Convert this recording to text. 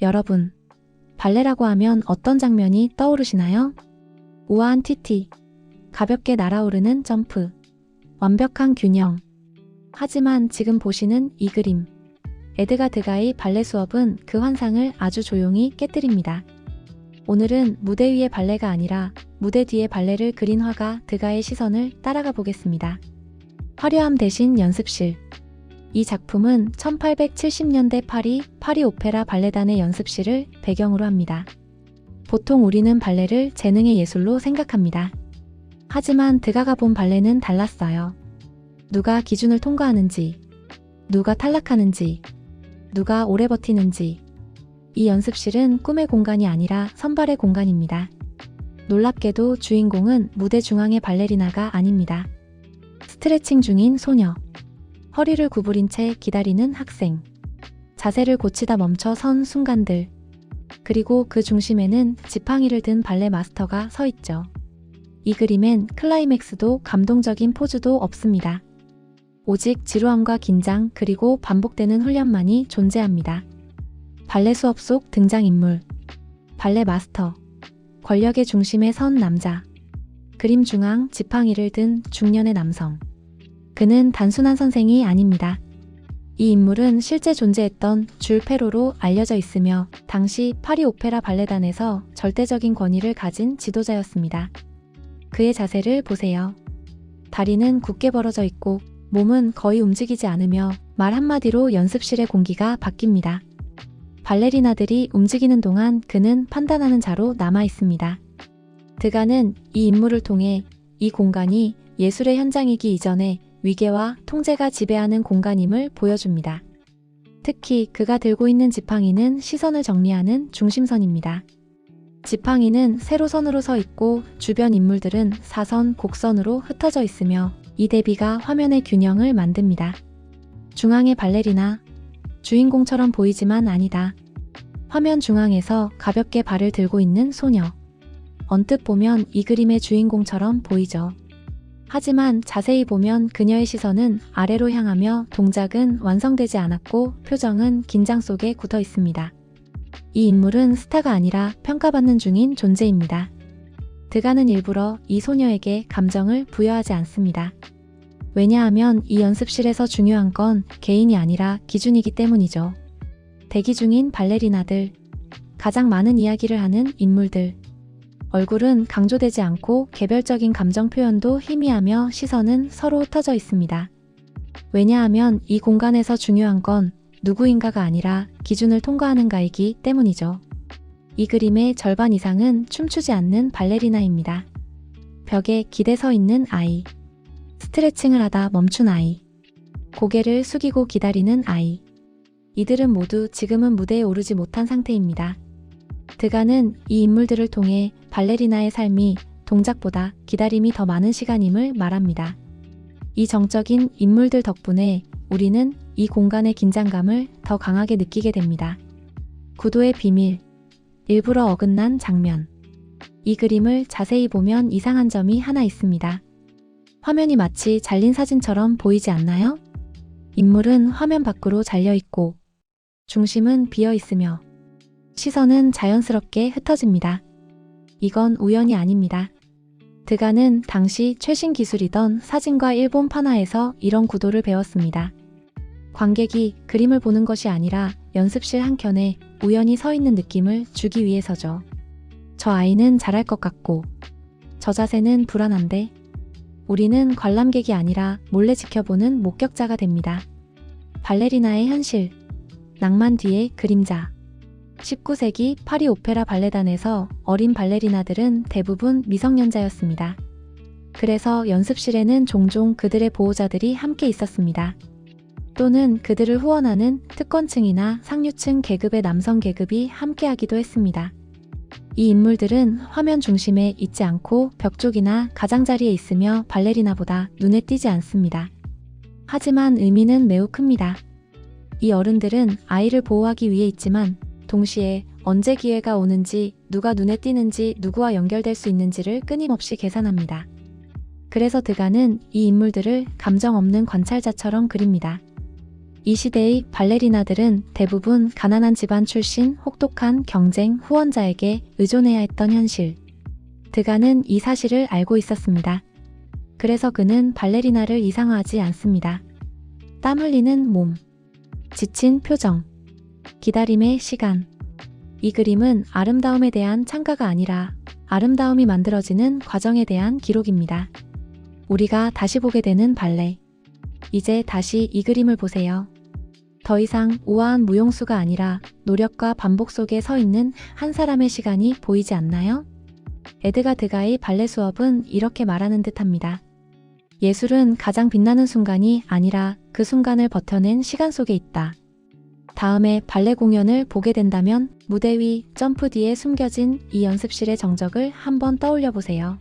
여러분, 발레라고 하면 어떤 장면이 떠오르시나요? 우아한 튀티, 가볍게 날아오르는 점프, 완벽한 균형. 하지만 지금 보시는 이 그림, 에드가 드가의 발레 수업은 그 환상을 아주 조용히 깨뜨립니다. 오늘은 무대 위의 발레가 아니라 무대 뒤의 발레를 그린 화가 드가의 시선을 따라가 보겠습니다. 화려함 대신 연습실. 이 작품은 1870년대 파리 오페라 발레단의 연습실을 배경으로 합니다. 보통 우리는 발레를 재능의 예술로 생각합니다. 하지만 드가가 본 발레는 달랐어요. 누가 기준을 통과하는지, 누가 탈락하는지, 누가 오래 버티는지. 이 연습실은 꿈의 공간이 아니라 선발의 공간입니다. 놀랍게도 주인공은 무대 중앙의 발레리나가 아닙니다. 스트레칭 중인 소녀, 허리를 구부린 채 기다리는 학생, 자세를 고치다 멈춰 선 순간들, 그리고 그 중심에는 지팡이를 든 발레 마스터가 서 있죠. 이 그림엔 클라이맥스도 감동적인 포즈도 없습니다. 오직 지루함과 긴장 그리고 반복되는 훈련만이 존재합니다. 발레 수업 속 등장인물, 발레 마스터, 권력의 중심에 선 남자, 그림 중앙 지팡이를 든 중년의 남성. 그는 단순한 선생이 아닙니다. 이 인물은 실제 존재했던 줄 페로로 알려져 있으며 당시 파리 오페라 발레단에서 절대적인 권위를 가진 지도자였습니다. 그의 자세를 보세요. 다리는 굳게 벌어져 있고 몸은 거의 움직이지 않으며 말 한마디로 연습실의 공기가 바뀝니다. 발레리나들이 움직이는 동안 그는 판단하는 자로 남아 있습니다. 드가는 이 인물을 통해 이 공간이 예술의 현장이기 이전에 위계와 통제가 지배하는 공간임을 보여줍니다. 특히 그가 들고 있는 지팡이는 시선을 정리하는 중심선입니다. 지팡이는 세로선으로 서 있고 주변 인물들은 사선, 곡선으로 흩어져 있으며 이 대비가 화면의 균형을 만듭니다. 중앙의 발레리나, 주인공처럼 보이지만 아니다. 화면 중앙에서 가볍게 발을 들고 있는 소녀. 언뜻 보면 이 그림의 주인공처럼 보이죠. 하지만 자세히 보면 그녀의 시선은 아래로 향하며 동작은 완성되지 않았고 표정은 긴장 속에 굳어 있습니다. 이 인물은 스타가 아니라 평가받는 중인 존재입니다. 드가는 일부러 이 소녀에게 감정을 부여하지 않습니다. 왜냐하면 이 연습실에서 중요한 건 개인이 아니라 기준이기 때문이죠. 대기 중인 발레리나들, 가장 많은 이야기를 하는 인물들, 얼굴은 강조되지 않고 개별적인 감정 표현도 희미하며 시선은 서로 흩어져 있습니다. 왜냐하면 이 공간에서 중요한 건 누구인가가 아니라 기준을 통과하는가이기 때문이죠. 이 그림의 절반 이상은 춤추지 않는 발레리나입니다. 벽에 기대 서 있는 아이, 스트레칭을 하다 멈춘 아이, 고개를 숙이고 기다리는 아이. 이들은 모두 지금은 무대에 오르지 못한 상태입니다. 드가는 이 인물들을 통해 발레리나의 삶이 동작보다 기다림이 더 많은 시간임을 말합니다. 이 정적인 인물들 덕분에 우리는 이 공간의 긴장감을 더 강하게 느끼게 됩니다. 구도의 비밀, 일부러 어긋난 장면. 이 그림을 자세히 보면 이상한 점이 하나 있습니다. 화면이 마치 잘린 사진처럼 보이지 않나요? 인물은 화면 밖으로 잘려있고 중심은 비어있으며 시선은 자연스럽게 흩어집니다. 이건 우연이 아닙니다. 드가는 당시 최신 기술이던 사진과 일본 판화에서 이런 구도를 배웠습니다. 관객이 그림을 보는 것이 아니라 연습실 한켠에 우연히 서 있는 느낌을 주기 위해서죠. 저 아이는 잘할 것 같고, 저 자세는 불안한데, 우리는 관람객이 아니라 몰래 지켜보는 목격자가 됩니다. 발레리나의 현실, 낭만 뒤의 그림자. 19세기 파리 오페라 발레단에서 어린 발레리나들은 대부분 미성년자였습니다. 그래서 연습실에는 종종 그들의 보호자들이 함께 있었습니다. 또는 그들을 후원하는 특권층이나 상류층 계급의 남성 계급이 함께하기도 했습니다. 이 인물들은 화면 중심에 있지 않고 벽 쪽이나 가장자리에 있으며 발레리나보다 눈에 띄지 않습니다. 하지만 의미는 매우 큽니다. 이 어른들은 아이를 보호하기 위해 있지만 동시에 언제 기회가 오는지, 누가 눈에 띄는지, 누구와 연결될 수 있는지를 끊임없이 계산합니다. 그래서 드가는 이 인물들을 감정 없는 관찰자처럼 그립니다. 이 시대의 발레리나들은 대부분 가난한 집안 출신 혹독한 경쟁 후원자에게 의존해야 했던 현실. 드가는 이 사실을 알고 있었습니다. 그래서 그는 발레리나를 이상화하지 않습니다. 땀 흘리는 몸, 지친 표정, 기다림의 시간. 이 그림은 아름다움에 대한 찬가가 아니라 아름다움이 만들어지는 과정에 대한 기록입니다. 우리가 다시 보게 되는 발레. 이제 다시 이 그림을 보세요. 더 이상 우아한 무용수가 아니라 노력과 반복 속에 서 있는 한 사람의 시간이 보이지 않나요? 에드가 드가의 발레 수업은 이렇게 말하는 듯합니다. 예술은 가장 빛나는 순간이 아니라 그 순간을 버텨낸 시간 속에 있다. 다음에 발레 공연을 보게 된다면 무대 위 점프 뒤에 숨겨진 이 연습실의 정적을 한번 떠올려 보세요.